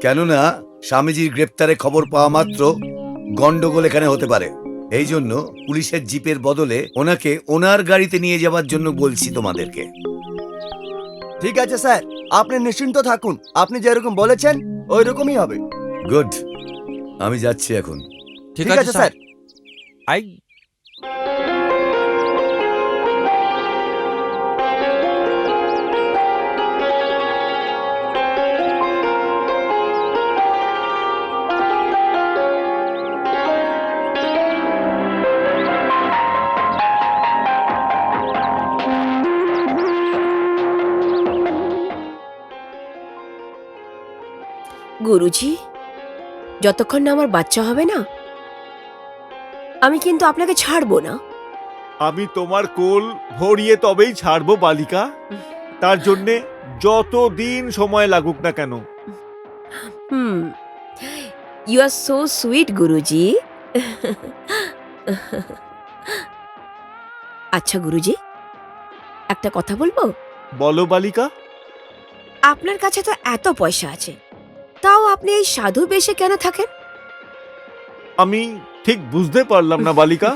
কেননা স্বামীজির গ্রেপ্তারে খবর পাওয়া মাত্র গন্ডগোল এখানে হতে পারে। এই জন্য পুলিশের জিপের বদলে ওনাকে ওনার গাড়িতে নিয়ে যাওয়ার জন্য বলছি তোমাদেরকে। ঠিক আছে স্যার, আপনি নিশ্চিন্ত থাকুন, আপনি যেরকম বলেছেন ওই রকমই হবে। গুড, আমি যাচ্ছি এখন। ঠিক আছে স্যার। আই গুরুজি, যতক্ষণ না আমার বাচ্চা হবে না, আমি কিন্তু আপনাকে ছাড়বো না। আমি তোমার কোল ভরিয়ে তবেই ছাড়বো বালিকা, তার জন্যে যত দিন সময় লাগুক না কেন। ইউ আর সো সুইট গুরুজি। আচ্ছা গুরুজি, একটা কথা বলবো? বলো বালিকা। আপনার কাছে তো এত পয়সা আছে, তাও আপনি এই সাধু বেশে কেন থাকেন? আমি ঠিক বুঝতে পারলাম না বালিকা।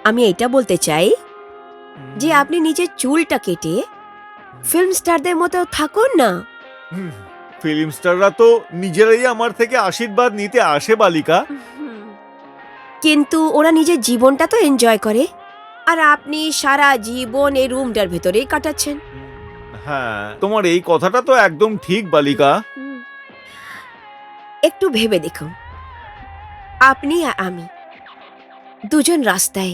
আমি এটা বলতে চাই যে আপনি নিজের চুলটা কেটে ফিল্ম স্টারদের মতো থাকুন না। ফিল্ম স্টাররা তো নিজেরাই আমার থেকে আশীর্বাদ নিতে আসে বালিকা। কিন্তু ওরা নিজের জীবনটা তো এনজয় করে, আর আপনি সারা জীবন এই রুমটার ভেতরেই কাটাচ্ছেন। হ্যাঁ, তোমার এই কথাটা তো একদম ঠিক বালিকা। একটু ভেবে দেখুন, আপনি আর আমি দুজন রাস্তায়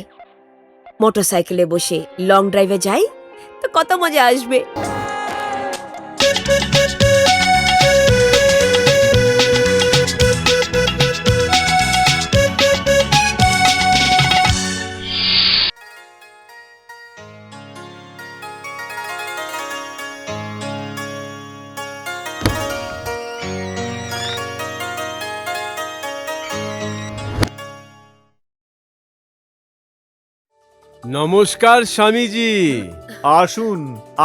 মোটরসাইকেলে বসে লং ড্রাইভে যাই তো কত মজা আসবে। নমস্কার স্বামীজি। আসুন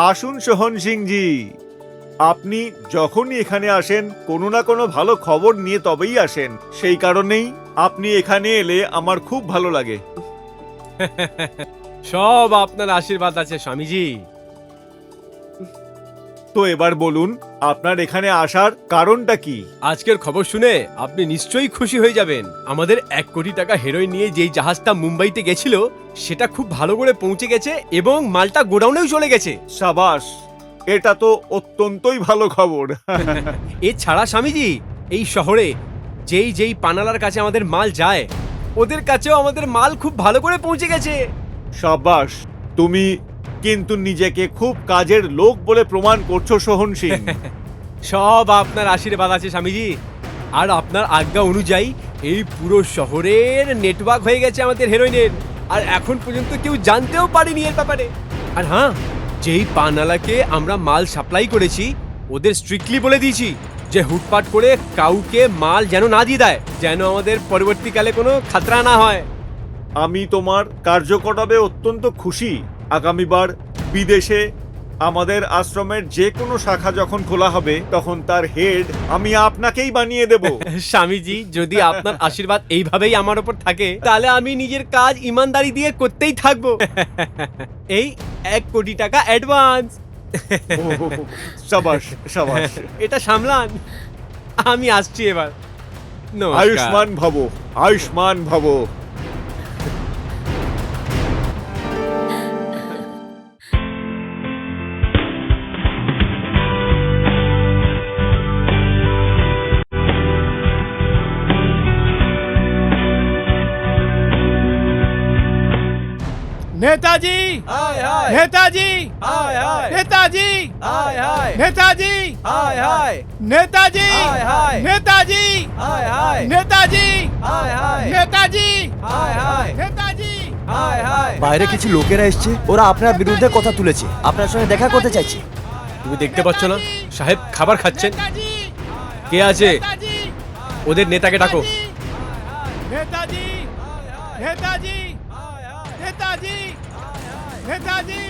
আসুন সোহন সিংজি, আপনি যখনই এখানে আসেন কোনো না কোনো ভালো খবর নিয়ে তবেই আসেন, সেই কারণেই আপনি এখানে এলে আমার খুব ভালো লাগে। সব আপনার আশীর্বাদ আছে স্বামীজি। তো এবার বলুন আপনার এখানে আসার কারণটা কি? আজকের খবর শুনে আপনি নিশ্চয়ই খুশি হয়ে যাবেন। আমাদের 1 কোটি টাকা হেরোইন নিয়ে যেই জাহাজটা মুম্বাইতে গেছিল সেটা খুব ভালো করে পৌঁছে গেছে এবং মালটা গোডাউনেও চলে গেছে। সাবাস, এটা তো অত্যন্তই ভালো খবর। এছাড়া স্বামীজি, এই শহরে যেই যেই পানালার কাছে আমাদের মাল যায় ওদের কাছেও আমাদের মাল খুব ভালো করে পৌঁছে গেছে। সাবাস, তুমি কিন্তু নিজেকে খুব কাজের লোক বলে প্রমাণ করছো সোহন সিং। সব আপনার আশীর্বাদ আছে স্বামীজি, আর আপনার আজ্ঞা অনুযায়ী এই পুরো শহরের নেটওয়ার্ক হয়ে গেছে আমাদের হেরোইনের, আর এখন পর্যন্ত কেউ জানতেও পারেনি এর ব্যাপারে। আর হ্যাঁ, যেই পানালাকে আমরা মাল সাপ্লাই করেছি ওদের স্ট্রিক্টলি বলে দিয়েছি যে হুটপাট করে কাউকে মাল যেন না দিয়ে দেয়, যেন আমাদের পরবর্তীকালে কোনো খাতরা না হয়। আমি তোমার কার্যকলাপে অত্যন্ত খুশি। আগামীবার বিদেশে আমাদের আশ্রমের যে কোনো শাখা যখন খোলা হবে তখন তার হেড আমি আপনাকেই বানিয়ে দেব। স্বামীজি, যদি আপনার আশীর্বাদ এইভাবেই আমার উপর থাকে তাহলে আমি নিজের কাজ ইমানদারি দিয়ে করতেই থাকবো। এই 1 কোটি টাকা অ্যাডভান্স। সাবাস সাবাস, এটা সামলান, আমি আসছি এবার। নমস্কার। আয়ুষ্মান ভব, আয়ুষ্মান ভব। নেতাজি, নেতাজি, নেতাজি, নেতাজি, নেতাজি, নেতাজি, নেতাজি, নেতাজি, নেতাজি। বাইরে কিছু লোকেরা এসছে, ওরা আপনার বিরুদ্ধে কথা তুলেছে, আপনার সঙ্গে দেখা করতে চাইছে। তুমি দেখতে পাচ্ছ না সাহেব খাবার খাচ্ছেন? কে আছে? ওদের নেতাকে ডাকো। নেতাজি, নেতাজি, নেতাজি, নেতাজি,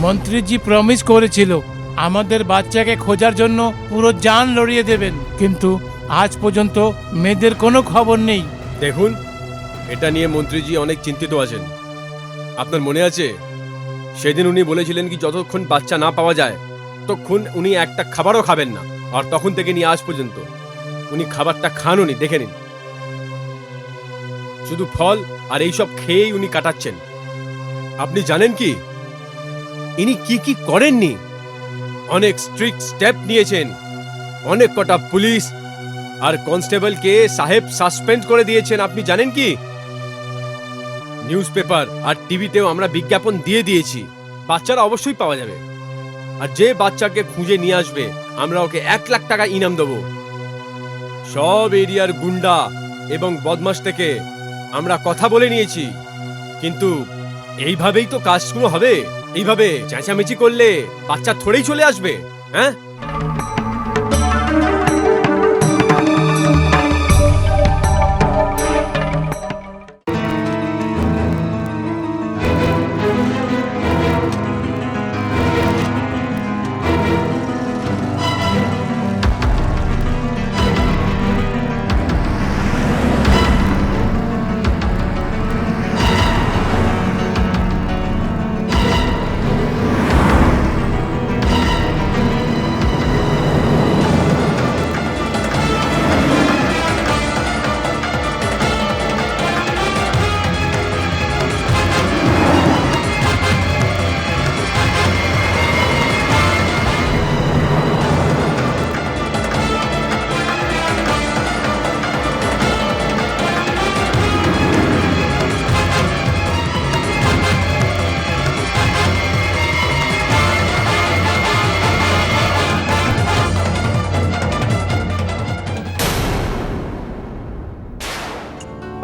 মন্ত্রীজি প্রমিস করেছিল আমাদের বাচ্চাকে খোঁজার জন্য পুরো জান লড়িয়ে দেবেন, কিন্তু আজ পর্যন্ত মেয়েদের কোনো খবর নেই। দেখুন, এটা নিয়ে মন্ত্রীজি অনেক চিন্তিত আছেন। আপনার মনে আছে সেদিন উনি বলেছিলেন কি যতক্ষণ বাচ্চা না পাওয়া যায় ততক্ষণ উনি একটা খাবারও খাবেন না, আর তখন থেকে নিয়ে আজ পর্যন্ত উনি খাবারটা খান, উনি দেখে নিন, শুধু ফল আর এইসব খেয়েই উনি কাটাচ্ছেন। আপনি জানেন কি ইনি কি কি করেননি? অনেক স্ট্রিক্ট স্টেপ নিয়েছেন, অনেক কটা পুলিশ আর কনস্টেবলকে সাহেব সাসপেন্ড করে দিয়েছেন। আপনি জানেন কি নিউজ পেপার আর টিভিতেও আমরা বিজ্ঞাপন দিয়ে দিয়েছি, বাচ্চারা অবশ্যই পাওয়া যাবে, আর যে বাচ্চাকে খুঁজে নিয়ে আসবে আমরা ওকে 1 লাখ টাকা ইনাম দেবো। সব এরিয়ার গুন্ডা এবং বদমাশ থেকে আমরা কথা বলে নিয়েছি, কিন্তু এইভাবেই তো কাজ শুরু হবে। এইভাবে চেঁচামেচি করলে বাচ্চা থোড়েই চলে আসবে। হ্যাঁ,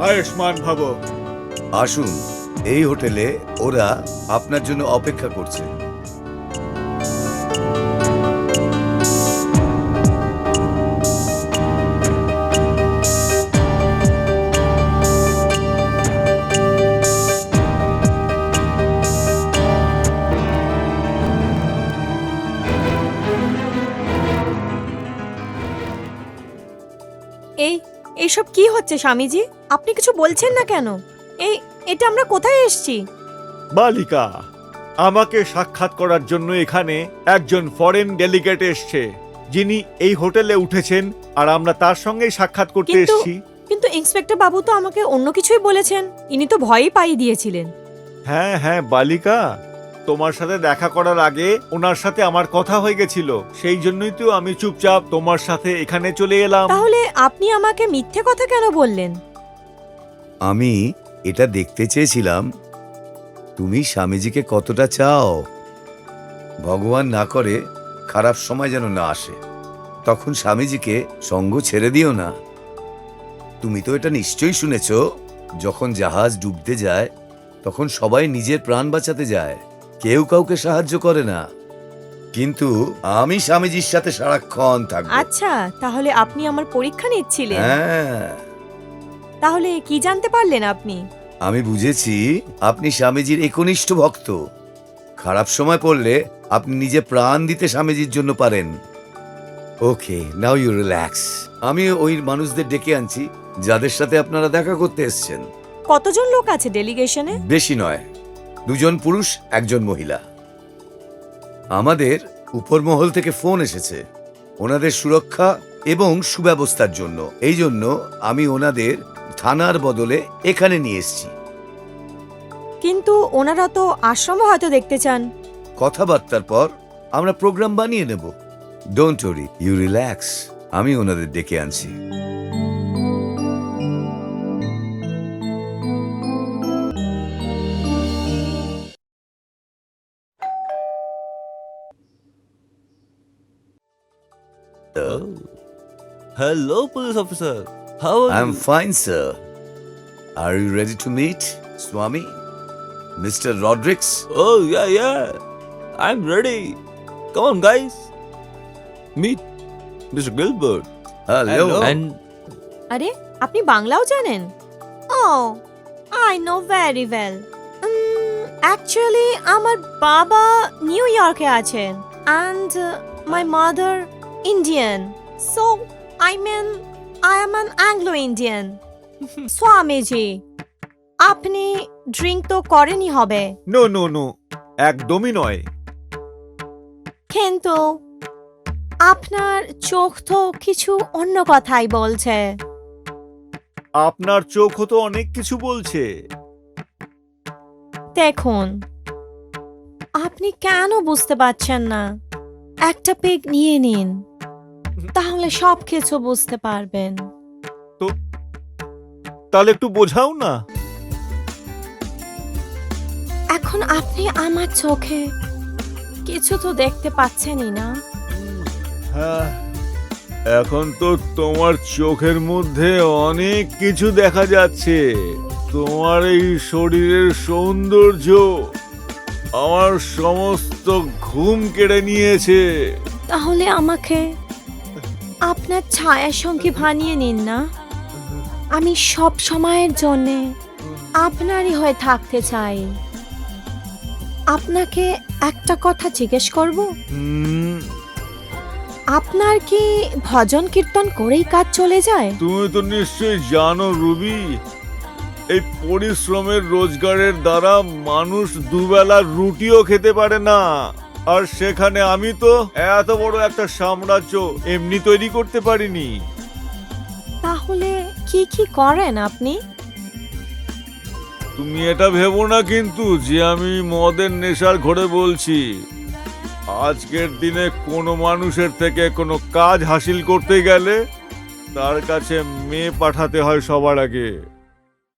আয়ুষ্মান ভব। আসুন, এই হোটেলে ওরা আপনার জন্য অপেক্ষা করছে। এইসব কি হচ্ছে স্বামীজি? আপনি কিছু বলছেন না কেন? এটা আমরা কোথায় এসেছি? বালিকা, আমাকে সাক্ষাৎ করার জন্য এখানে একজন ফরেন ডেলিগেট এসছে, যিনি এই হোটেলে উঠেছেন, আর আমরা তার সঙ্গেই সাক্ষাৎ করতে এসেছি। কিন্তু ইন্সপেক্টর বাবু তো আমাকে অন্য কিছুই বলেছেন। ইনি তো ভয়ই পাইয়ে দিয়েছিলেন। হ্যাঁ হ্যাঁ বালিকা, তোমার সাথে দেখা করার আগে ওনার সাথে আমার কথা হয়ে গেছিল, সেই জন্যই তো আমি চুপচাপ তোমার সাথে এখানে চলে এলাম। তাহলে আপনি আমাকে মিথ্যে কথা কেন বললেন? আমি এটা দেখতে চেয়েছিলাম তুমি স্বামীজিকে কতটা চাও। ভগবান না করে খারাপ সময় যেন না আসে, তখন স্বামীজিকে সঙ্গ ছেড়ে দিও না। তুমি তো এটা নিশ্চয়ই শুনেছ, যখন জাহাজ ডুবতে যায় তখন সবাই নিজের প্রাণ বাঁচাতে যায়, কেউ কাউকে সাহায্য করে না, কিন্তু আমি স্বামীজির সাথে সারাক্ষণ থাকবো। আচ্ছা, তাহলে আপনি আমার পরীক্ষা নিচ্ছিলেন? হ্যাঁ, তাহলে কি জানতে পারলেন আপনি? আমি বুঝেছি আপনি স্বামীজির একনিষ্ঠ ভক্ত। খারাপ সময় পড়লে আপনি নিজে প্রাণ দিতে স্বামীজির জন্য পারেন। ওকে, নাও ইউ রিল্যাক্স। আমি ওই মানুষদের ডেকে আনছি যাদের সাথে আপনারা দেখা করতে এসেছেন। কতজন লোক আছে ডেলিগেশনে? বেশি নয়, 2 পুরুষ 1 মহিলা। আমাদের উপর মহল থেকে ফোন এসেছে ওনাদের সুরক্ষা এবং সুব্যবস্থার জন্য। এই জন্য আমি ওনাদের থানার বদলে এখানে নিয়ে এসেছি। কিন্তু ওনারা তো আশ্রমও হয়তো দেখতে চান। কথাবার্তার পর আমরা প্রোগ্রাম বানিয়ে নেব। Don't worry, you relax. আমি ওনাদের ডেকে আনছি। Hello, police officer. How are I'm you? fine, sir. Are you ready to meet Swami? Mr. Rodrigues? Oh, yeah. I'm ready. Come on, guys. Meet Mr. Gilbert. Hello. And আরে, আপনি বাংলাও জানেন? ও, I know very well. Actually আমার বাবা নিউ ইয়র্কে আছেন and my mother Indian, so I am an Anglo Indian. Swamiji, আপনি ড্রিঙ্ক তো করেনই হবে, নো নো নো, একদমই নয়। কিন্তু আপনার চোখ তো কিছু অন্য কথাই বলছে। আপনার চোখও তো অনেক কিছু বলছে। দেখুন, আপনি কেন বুঝতে পারছেন না? একটা পেগ নিয়ে নিন, তাহলে সব কিছু বুঝতে পারবেন। তাহলে একটু বোঝাও না। এখন আপনি আমার চোখে কিছু তো দেখতে পাচ্ছেনই না। হ্যাঁ, এখন তো তোমার চোখের মধ্যে অনেক কিছু দেখা যাচ্ছে। তোমার এই শরীরের সৌন্দর্য আমার সমস্ত ঘুম কেড়ে নিয়েছে। তাহলে আমাকে আপনার ছায়ার সঙ্গী বানিয়ে নিন না। আমি সব সময়ের জন্যে আপনারই হয়ে থাকতে চাই। আপনাকে একটা কথা জিজ্ঞেস করব, হুম, আপনার কি ভজন কীর্তন করেই কাজ চলে যায়? তুমি তো নিশ্চয়ই জানো রুবি, এই পরিশ্রমের রোজগারের দ্বারা মানুষ দুবেলা রুটিও খেতে পারে না। আর সেখানে আমি তো এত বড় একটা সাম্রাজ্য এমনি তৈরি করতে পারিনি। তাহলে কি কি করেন আপনি? তুমি এটা ভেবো না কিন্তু যে আমি মদের নেশার ঘরে বলছি। আজকের দিনে কোনো মানুষের থেকে কোনো কাজ হাসিল করতে গেলে তার কাছে মেয়ে পাঠাতে হয় সবার আগে।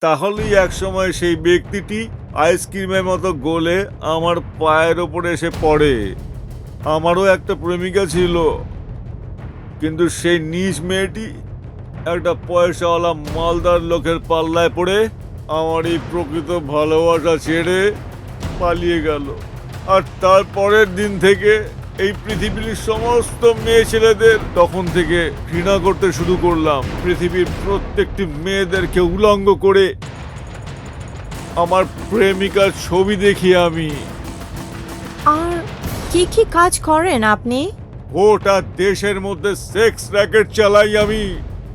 তাহলেই একসময় সেই ব্যক্তিটি আইসক্রিমের মতো গলে আমার পায়ের ওপরে এসে পড়ে। আমারও একটা প্রেমিকা ছিল, কিন্তু সেই নিজ মেয়েটি একটা পয়সাওয়ালা মালদার লোকের পাল্লায় পড়ে আমার এই প্রকৃত ভালোবাসা ছেড়ে পালিয়ে গেল। আর তারপরের দিন থেকে এই পৃথিবীর সমস্ত মেয়ে ছেলেদের তখন থেকে ঘৃণা করতে শুরু করলাম। পৃথিবীর প্রত্যেকটি মেয়েদেরকে উলঙ্গ করে আমার প্রেমিকার ছবি দেখি আমি। আর কি কি কাজ করেন আপনি? গোটা দেশের মধ্যে সেক্স র্যাকেট চালাই আমি।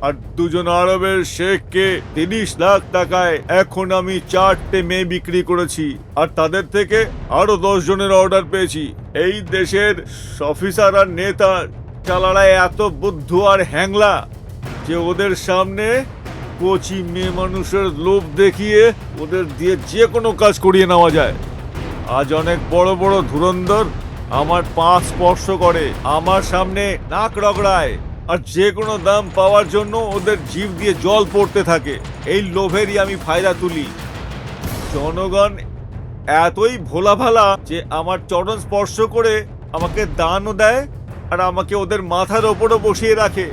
আর দুজন আরবের শেখকে 30 লাখ টাকায় এখন আমি 4টে মেয়ে বিক্রি করেছি। আর তাদের থেকে আরো 10 জনের অর্ডার পেয়েছি। এই দেশের অফিসার আর নেতা চালারা এত বুদ্ধু আর হ্যাংলা যে ওদের সামনে কচি মেয়ে মানুষের লোভ দেখিয়ে ওদের দিয়ে যে কোনো কাজ করিয়ে নেওয়া যায়। আজ অনেক বড় বড় ধুরন্ধর আমার পা স্পর্শ করে, আমার সামনে নাক রগড়ায়, আর যে কোনো দাম পাওয়ার জন্য ওদের জিভ দিয়ে জল পড়তে থাকে। এই লোভেরই আমি ফায়দা তুলি। জনগণ এতই ভোলা ভালা যে আমার চরণ স্পর্শ করে আমাকে দানও দেয় আর আমাকে ওদের মাথার ওপরও বসিয়ে রাখে।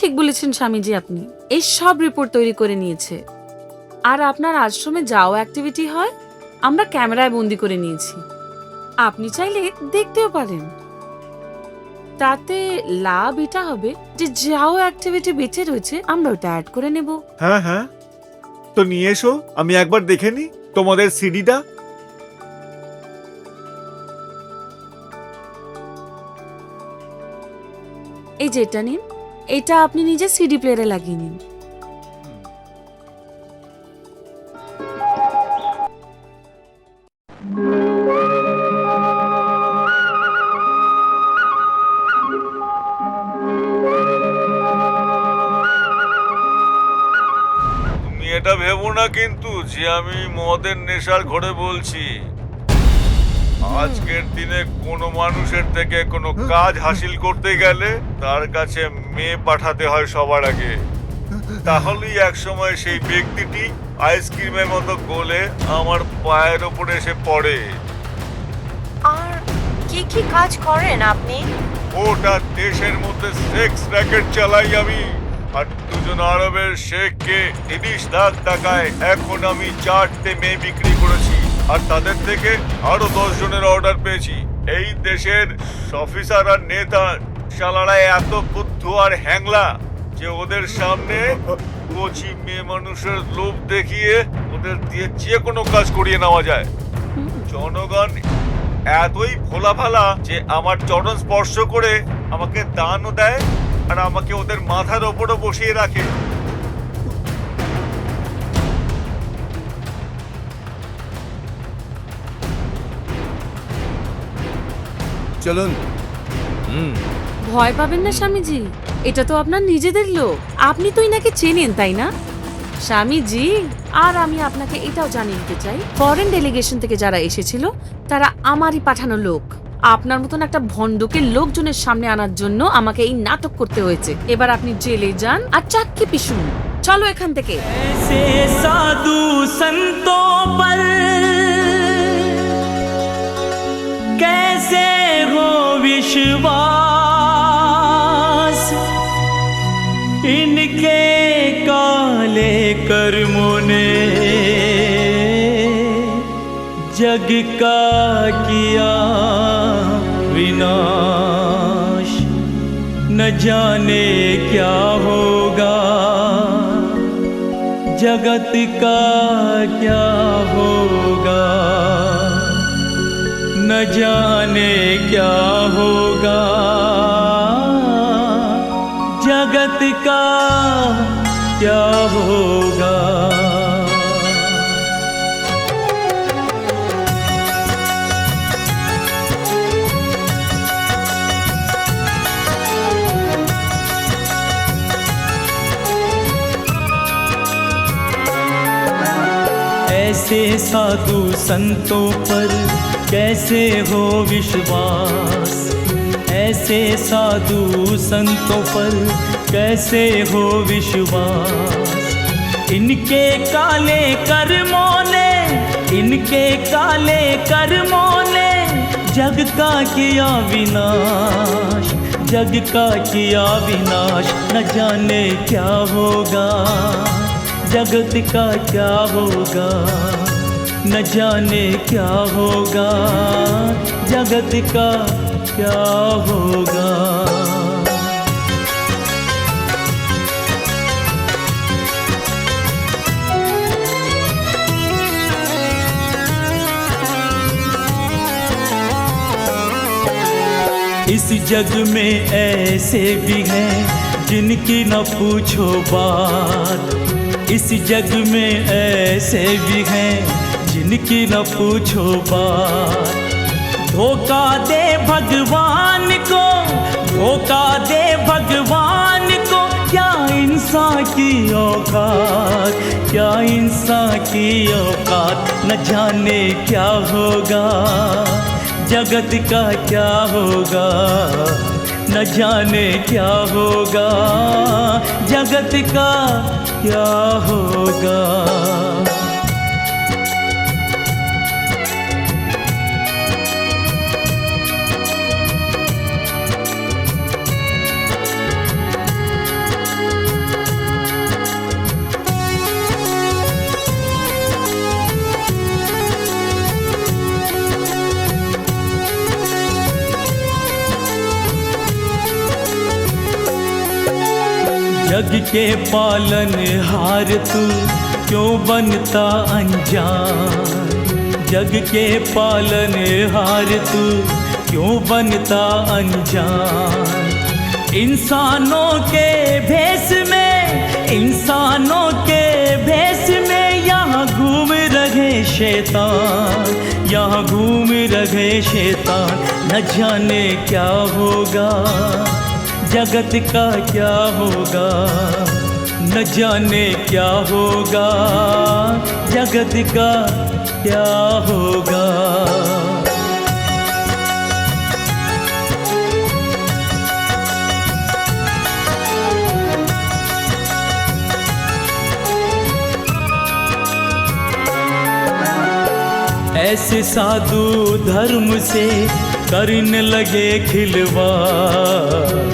ঠিক বলেছেন স্বামীজি, আপনি এই সব রিপোর্ট তৈরি করে নিয়েছে। আর আপনার আশ্রমে যাও অ্যাক্টিভিটি হয় আমরা ক্যামেরায় বন্দি করে নিয়েছি। আপনি চাইলে দেখতেও পারেন। তাতে লাভ এটা হবে যে যাও অ্যাক্টিভিটি বেঁচে রয়েছে আমরা ওটা অ্যাড করে নেব। হ্যাঁ হ্যাঁ, তো নিয়ে এসো, আমি একবার দেখে নি তোমাদের সিডিটা। এই যেটা নিন, এটা আপনি নিজে সিডি প্লেয়ারে লাগিয়ে নিন। তুমি এটা ভেবো না কিন্তু যে আমি মদের নেশার ঘরে বলছি। আজকের দিনে কোনো মানুষের থেকে কোনো কাজ হাসিল করতে গেলে তার কাছে মেয়ে পাঠাতে হয় সবার আগে। তাহলেই একসময় সেই ব্যক্তিটি আইসক্রিমের মতো গলে আমার পায়ের ওপরে এসে পড়ে। আর কি কি কাজ করেন আপনি? ওটা দেশের মধ্যে সেক্স র্যাকেট চালাই আমি। আর দুজন আরবের শেখকে 30 লাখ টাকায় এখন আমি 4টে মেয়ে বিক্রি করেছি। আর তাদের থেকে আরো 10 জনের অর্ডার পেয়েছি। এই দেশের অফিসার আর নেতা চালারা এত বুদ্ধু আর হ্যাংলা যে ওদের সামনে কচি মেয়ে মানুষের লোভ দেখিয়ে ওদের দিয়ে যে কোনো কাজ করিয়ে নেওয়া যায়। জনগণ এতই ভোলা ভালা যে আমার চরণ স্পর্শ করে আমাকে দানও দেয় আর আমাকে ওদের মাথার ওপরও বসিয়ে রাখে। চলুন। ভয় পাবেন না স্বামীজি, এটা তো আপনার নিজেদের লোক, আপনি তো ইনাকে চেনেন তাই না? স্বামীজি, আর আমি আপনাকে এটাও জানিয়ে দিতে চাই, ফরেন ডেলিগেশন থেকে যারা এসেছিল তারা আমারই পাঠানো লোক। আপনার মতন একটা ভণ্ডকে লোকজনের সামনে আনার জন্য আমাকে এই নাটক করতে হয়েছে। এবার আপনি জেলে যান আর চাক্কি পিছুন। চলো এখান থেকে। ऐसे साधु संतों पर कैसे हो विश्वास, इनके काले कर्मों ने जग का किया विनाश। न जाने क्या होगा, जगत का क्या होगा, न जाने क्या होगा, जगत का क्या होगा। ऐसे साधु संतों पर कैसे हो विश्वास, ऐसे साधु संतों पर कैसे हो विश्वास। इनके काले कर्मों ने, इनके काले कर्मों ने जग का किया विनाश, जग का किया विनाश। न जाने क्या होगा, जगत का क्या होगा, न जाने क्या होगा, जगत का क्या होगा। इस जग में ऐसे भी हैं जिनकी न पूछो बात, इस जग में ऐसे भी हैं जिनकी न पूछो बात। धोखा दे भगवान को, धोखा दे भगवान को, क्या इंसान की औकात, क्या इंसान की औकात। न जाने क्या होगा, जगत का क्या होगा, न जाने क्या होगा, जगत का क्या होगा। जग के पालन हार तू क्यों बनता अनजान, जग के पालन हार तू क्यों बनता अनजान। इंसानों के भेष में, इंसानों के भेष में यहाँ घूम रहे शैतान, यहाँ घूम रहे शैतान। न जाने क्या होगा, जगत का क्या होगा, न जाने क्या होगा, जगत का क्या होगा। ऐसे साधु धर्म से करने लगे खिलवाड़,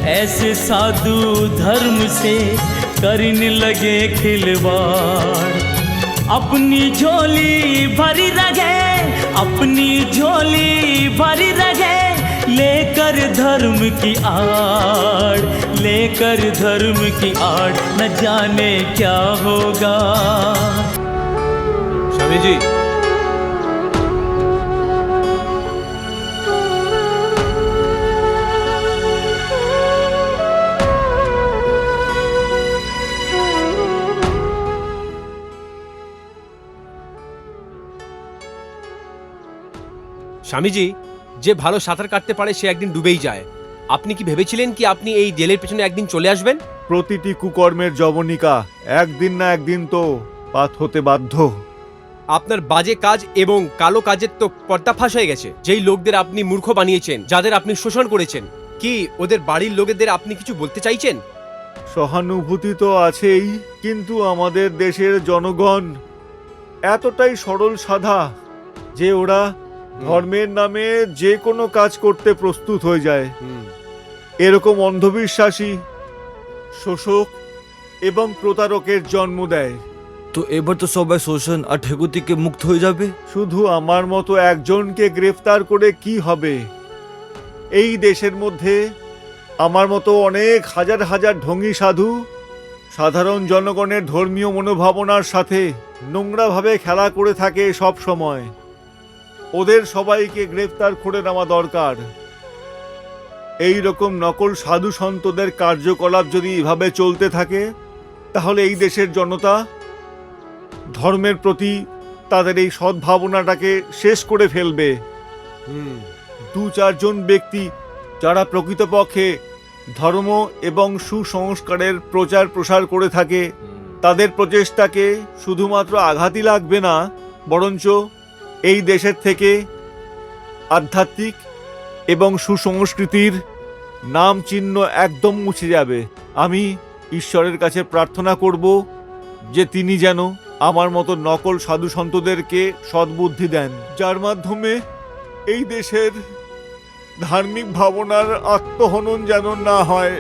ऐसे साधु धर्म से करने लगे खिलवाड़। अपनी झोली भरी रहे, अपनी झोली भरी रहे, लेकर धर्म की आड़, लेकर धर्म की आड़। न जाने क्या होगा। স্বামীজি, স্বামীজি, যে ভালো সাঁতার কাটতে পারে সে একদিন ডুবেই যায়। আপনি কি ভেবেছিলেন কি আপনি এই জেলের পেছনে একদিন চলে আসবেন? প্রতিটি কুকর্মের জবনিকা একদিন না একদিন তো পাত হতে বাধ্য। আপনার বাজে কাজ এবং কালো কাজের তো পর্দাফাঁস হয়ে গেছে। যেই লোকদের আপনি মূর্খ বানিয়েছেন, যাদের আপনি শোষণ করেছেন, কি ওদের বাড়ির লোকেদের আপনি কিছু বলতে চাইছেন? সহানুভূতি তো আছেই, কিন্তু আমাদের দেশের জনগণ এতটাই সরল সাদা যে ওরা ধর্মের নামে যে কোনো কাজ করতে প্রস্তুত হয়ে যায়। এরকম অন্ধবিশ্বাসী, শোষক এবং প্রতারকের জন্ম দেয়। তো এবার তো সবাই শোষণ আর ঠেকু থেকে মুক্ত হয়ে যাবে। শুধু আমার মতো একজনকে গ্রেফতার করে কি হবে? এই দেশের মধ্যে আমার মতো অনেক হাজার হাজার ঢঙ্গী সাধু সাধারণ জনগণের ধর্মীয় মনোভাবনার সাথে নোংরাভাবে খেলা করে থাকে সব সময়। ওদের সবাইকে গ্রেফতার করে নেওয়া দরকার। এই রকম নকল সাধু সন্তদের কার্যকলাপ যদি এভাবে চলতে থাকে, তাহলে এই দেশের জনতা ধর্মের প্রতি তাদের এই সদ্ভাবনাটাকে শেষ করে ফেলবে। 2-4 জন ব্যক্তি যারা প্রকৃতপক্ষে ধর্ম এবং সুসংস্কারের প্রচার প্রসার করে থাকে, তাদের প্রচেষ্টাকে শুধুমাত্র আঘাতই লাগবে না, বরঞ্চ এই দেশের থেকে আধ্যাত্মিক এবং সুসংস্কৃতির নাম চিহ্ন একদম মুছে যাবে। আমি ঈশ্বরের কাছে প্রার্থনা করব যে তিনি যেন আমার মতো নকল সাধু সন্তদেরকে সদ্বুদ্ধি দেন, যার মাধ্যমে এই দেশের ধার্মিক ভাবনার আত্মহনন যেন না হয়।